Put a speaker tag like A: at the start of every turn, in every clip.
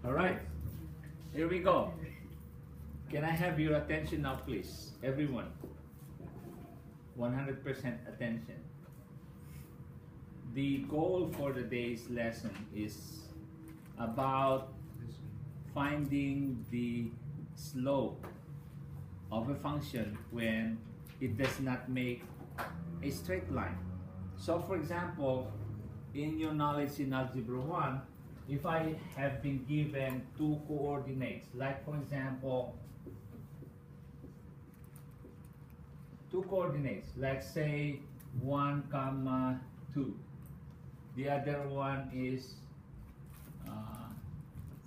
A: All right, here we go. Can I have your attention now, please? Everyone. 100% attention. The goal for the day's lesson is about finding the slope of a function when it does not make a straight line. So for example, in your knowledge in Algebra 1, if I have been given two coordinates, like for example, two coordinates, like say 1, 2. The other one is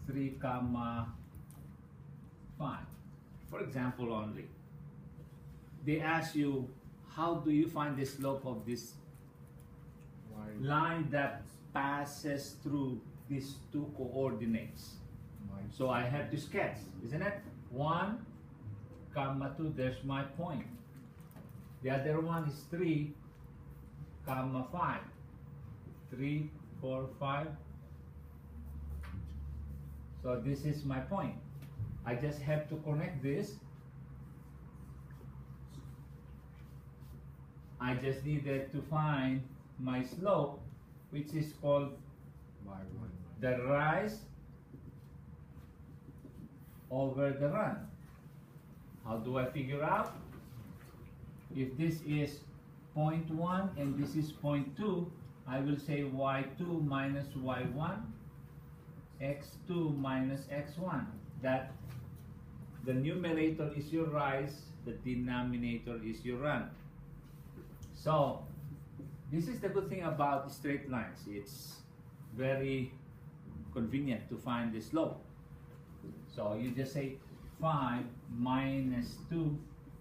A: 3, 5. For example only. They ask you, how do you find the slope of this line that passes through these two coordinates? So I have to sketch, isn't it? 1, 2, there's my point. The other one is 3, 5. 3, 4, 5. So this is my point. I just have to connect this. I just needed to find my slope, which is called the rise over the run. How do I figure out? If this is 0.1 and this is 0.2, I will say y2 minus y1, x2 minus x1. That the numerator is your rise, the denominator is your run. So this is the good thing about straight lines. It's very convenient to find the slope. So you just say 5 minus 2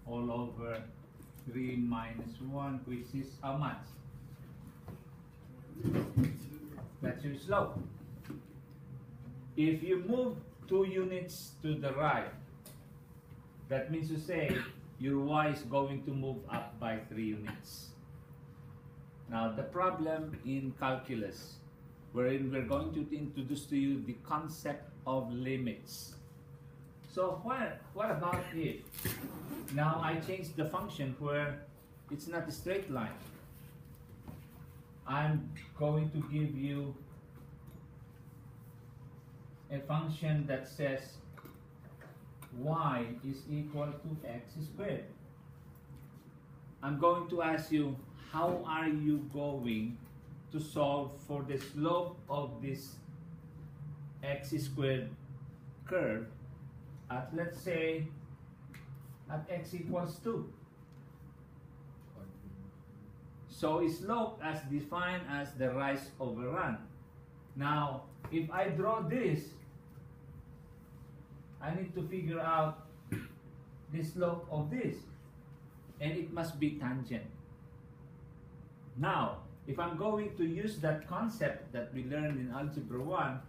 A: all over 3 minus 1, which is how much? That's your slope. If you move 2 units to the right, that means to say your y is going to move up by 3 units. Now the problem in calculus, wherein we're going to introduce to you the concept of limits. So what about if now I change the function where it's not a straight line? I'm going to give you a function that says y is equal to x squared. I'm going to ask you, how are you going to solve for the slope of this x squared curve at, let's say, at x equals 2? So slope as defined as the rise over run. Now, if I draw this, I need to figure out the slope of this, and it must be tangent. Now, if I'm going to use that concept that we learned in Algebra 1,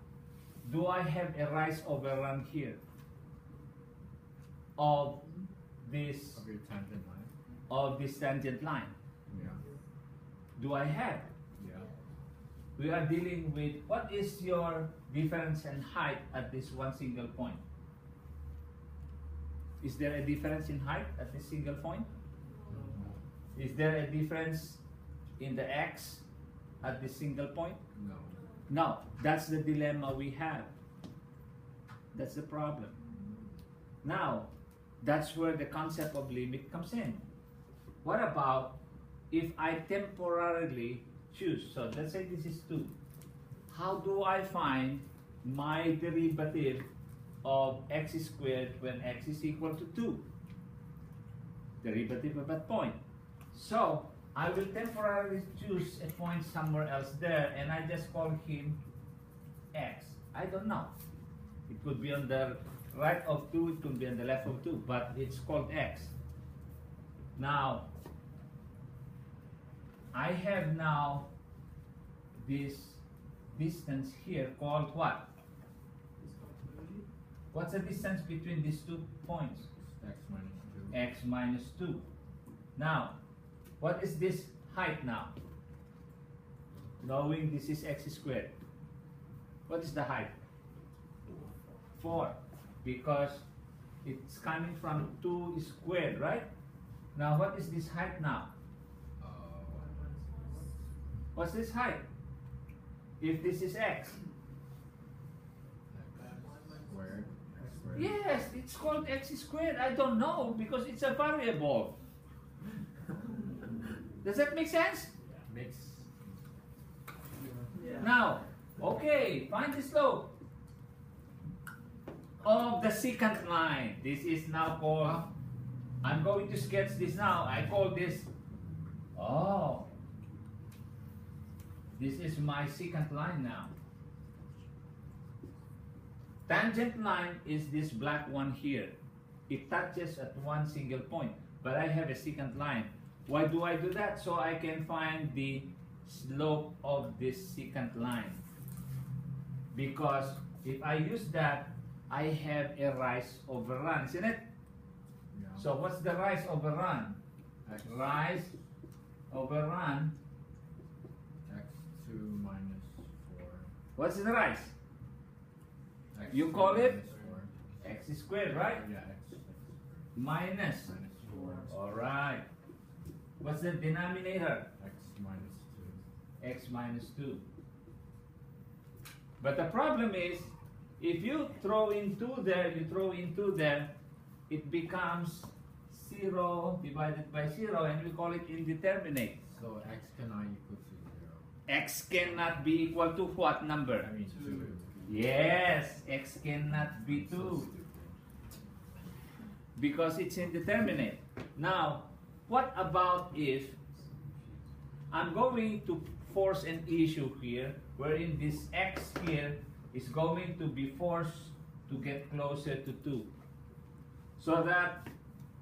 A: do I have a rise over run here of this
B: tangent line?
A: Of this tangent line?
B: Yeah.
A: Do I have?
B: Yeah.
A: We are dealing with what is your difference in height at this one single point? Is there a difference in height at this single point?
B: No.
A: Is there a difference in the x at this single point?
B: No.
A: No, that's the dilemma we have. That's the problem. Now, that's where the concept of limit comes in. What about if I temporarily choose? So let's say this is 2. How do I find my derivative of x squared when x is equal to 2? Derivative of that point. So I will temporarily choose a point somewhere else there, and I just call him x. I don't know. It could be on the right of 2, it could be on the left of 2, but it's called x. Now, I have now this distance here called what? What's the distance between these 2 points?
B: X minus 2.
A: X minus 2. Now, what is this height now? Knowing this is x squared. What is the height? 4 because it's coming from 2 squared, right? Now what is this height now? What's this height? If this is x.
B: Squared.
A: Yes, it's called x squared. I don't know because it's a variable. Does that make sense?
B: Makes.
A: Now, okay, find the slope of the secant line. This is now called, I'm going to sketch this now. I call this, oh, this is my secant line now. Tangent line is this black one here. It touches at one single point, but I have a secant line. Why do I do that? So I can find the slope of this secant line. Because if I use that, I have a rise over run, isn't it?
B: Yeah.
A: So what's the rise over run?
B: X.
A: Rise over run.
B: X2 minus 4.
A: What's the rise?
B: X2
A: You call it?
B: minus 4.
A: X squared, right?
B: Yeah, X.
A: Minus.
B: Minus 4.
A: Alright. What's the denominator?
B: X minus 2.
A: X minus 2. But the problem is, if you throw in 2 there, it becomes 0 divided by 0, and we call it indeterminate.
B: So X cannot equal to 0.
A: X cannot be equal to what number?
B: I mean 2.
A: Yes, X cannot be 2
B: So stupid.
A: because it's indeterminate. Now, what about if I'm going to force an issue here wherein this X here is going to be forced to get closer to 2, so that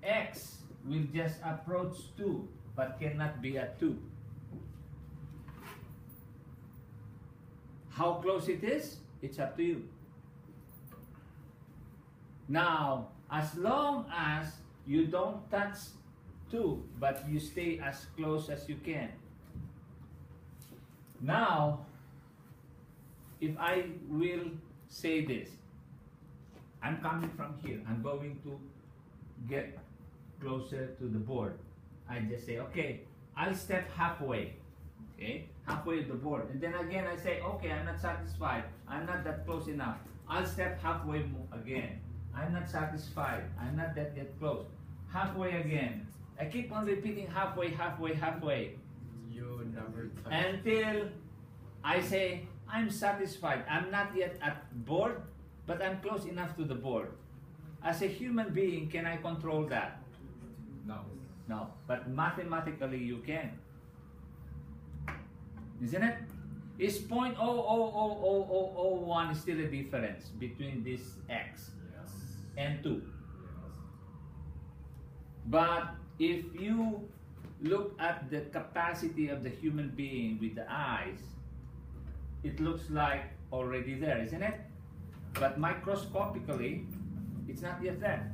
A: X will just approach 2 but cannot be at 2. How close it is? It's up to you. Now, as long as you don't touch 2 but you stay as close as you can. Now, if I will say this, I'm coming from here, I'm going to get closer to the board. I just say, okay, I'll step halfway, okay, halfway to the board. And then again I say, okay, I'm not satisfied, I'm not that close enough. I'll step halfway again. I'm not satisfied, I'm not that yet close. Halfway again. I keep on repeating halfway, halfway, halfway.
B: You never touch.
A: Until I say, I'm satisfied. I'm not yet at board, but I'm close enough to the board. As a human being, can I control that?
B: No.
A: No. But mathematically, you can. Isn't it? Is 0.0000001 still a difference between this X
B: Yes.
A: and 2?
B: Yes.
A: But if you look at the capacity of the human being with the eyes, it looks like already there, isn't it? But microscopically, it's not yet there.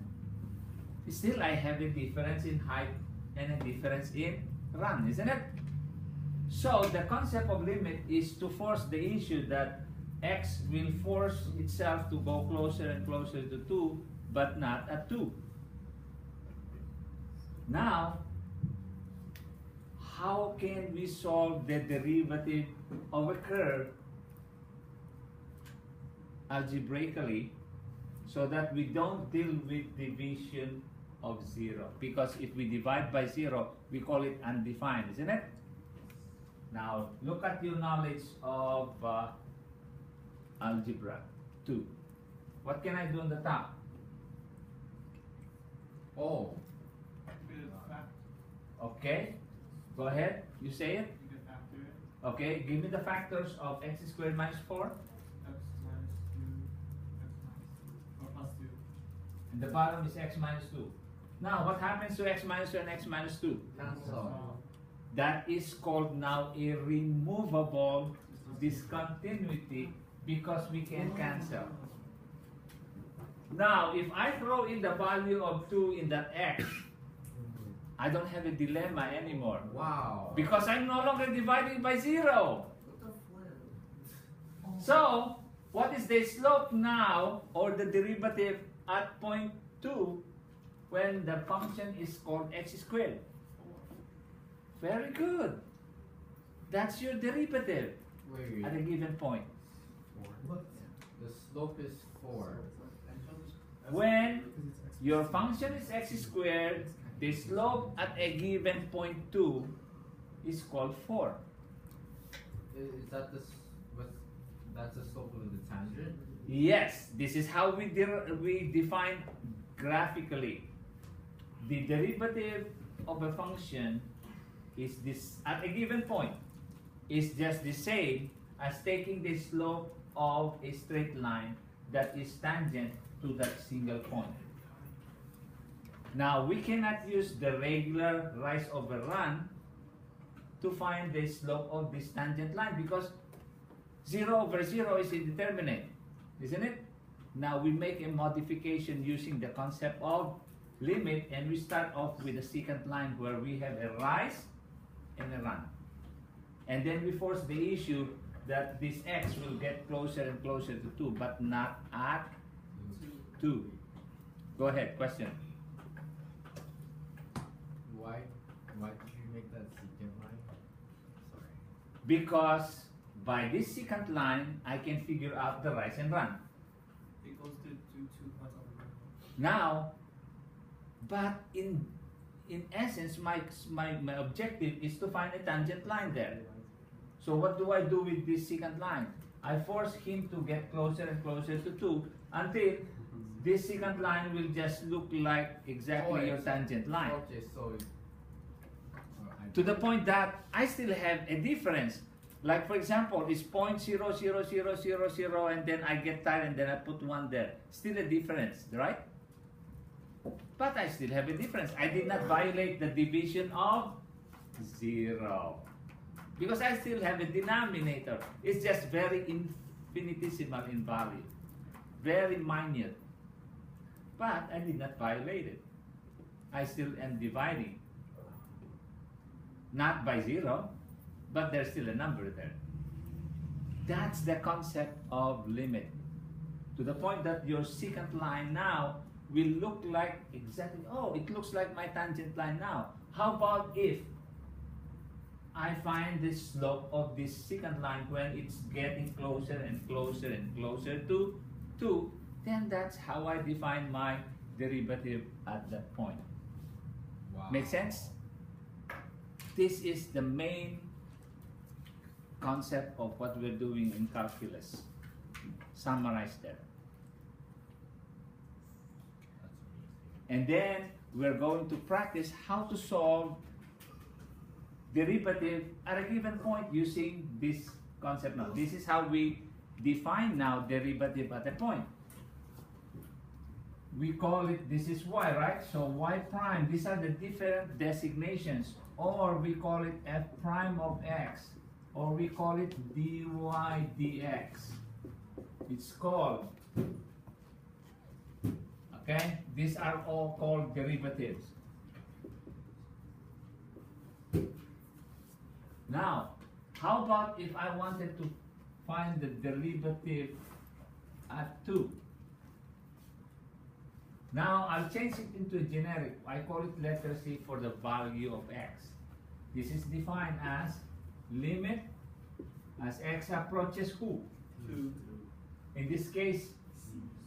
A: Still, I have a difference in height and a difference in run, isn't it? So the concept of limit is to force the issue that X will force itself to go closer and closer to 2, but not at 2. Now, how can we solve the derivative of a curve algebraically so that we don't deal with division of 0? Because if we divide by 0, we call it undefined, isn't it? Now, look at your knowledge of algebra 2. What can I do on the top?
B: Oh.
A: Okay, go ahead, you say it. Okay, give me the factors of x squared minus 4. And the bottom is x minus 2. Now, what happens to x minus 2 and x minus 2?
B: Cancel.
A: That is called now a removable discontinuity because we can cancel. Now, if I throw in the value of 2 in that x, I don't have a dilemma anymore.
B: Wow.
A: Because I'm no longer dividing by 0. So, What is the slope now, or the derivative at point 2 when the function is called x squared? Very good. That's your derivative
B: Wait,
A: at a given point.
B: what? The slope is 4.
A: When your function is x squared, the slope at a given point 2 is called 4.
B: Is that the that's the slope of the tangent?
A: Yes, this is how we define graphically. The derivative of a function is this at a given point is just the same as taking the slope of a straight line that is tangent to that single point. Now we cannot use the regular rise over run to find the slope of this tangent line because 0 over 0 is indeterminate, isn't it? Now we make a modification using the concept of limit, and we start off with a secant line where we have a rise and a run. And then we force the issue that this x will get closer and closer to 2, but not at 2. Go ahead, question.
B: Why did you make that secant line? Sorry.
A: Because by this secant line, I can figure out the rise and run.
C: It goes to 2 points on the right.
A: Now, but in essence, my objective is to find a tangent line there. So what do I do with this secant line? I force him to get closer and closer to 2 until this secant line will just look like exactly your tangent line.
B: Okay, so
A: To the point that I still have a difference. Like for example, it's 0.00000, and then I get tired and then I put 1 there. Still a difference, right? But I still have a difference. I did not violate the division of 0. Because I still have a denominator. It's just very infinitesimal in value. Very minute. But I did not violate it. I still am dividing. Not by 0, but there's still a number there. That's the concept of limit. To the point that your secant line now will look like exactly, oh, it looks like my tangent line now. How about if I find the slope of this secant line when it's getting closer and closer and closer to 2, then that's how I define my derivative at that point.
B: wow.
A: Make sense? This is the main concept of what we're doing in calculus. Summarized there.
B: That's amazing.
A: And then we're going to practice how to solve derivative at a given point using this concept now. This is how we define now derivative at a point. We call it, this is y, right? So y prime, these are the different designations. Or we call it f prime of x. Or we call it dy dx. It's called, okay? These are all called derivatives. Now, how about if I wanted to find the derivative at 2? Now, I'll change it into a generic. I call it letter C for the value of x. This is defined as limit as x approaches who?
C: 2.
A: In this case,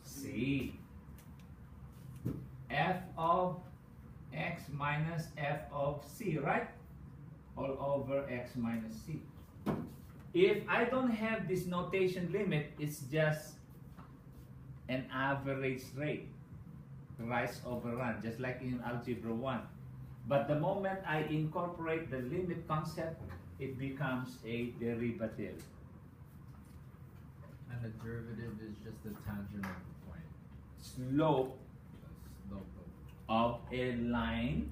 A: C. F of x minus f of c, right? All over x minus c. If I don't have this notation limit, it's just an average rate, rise over run, just like in algebra 1. But the moment I incorporate the limit concept, it becomes a derivative.
B: And the derivative is just the tangent of the point.
A: Slope
B: The slope
A: of a line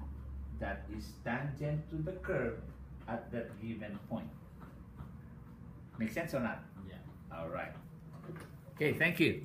A: that is tangent to the curve at that given point. Make sense or not?
B: of, yeah.
A: All right. Okay, thank you.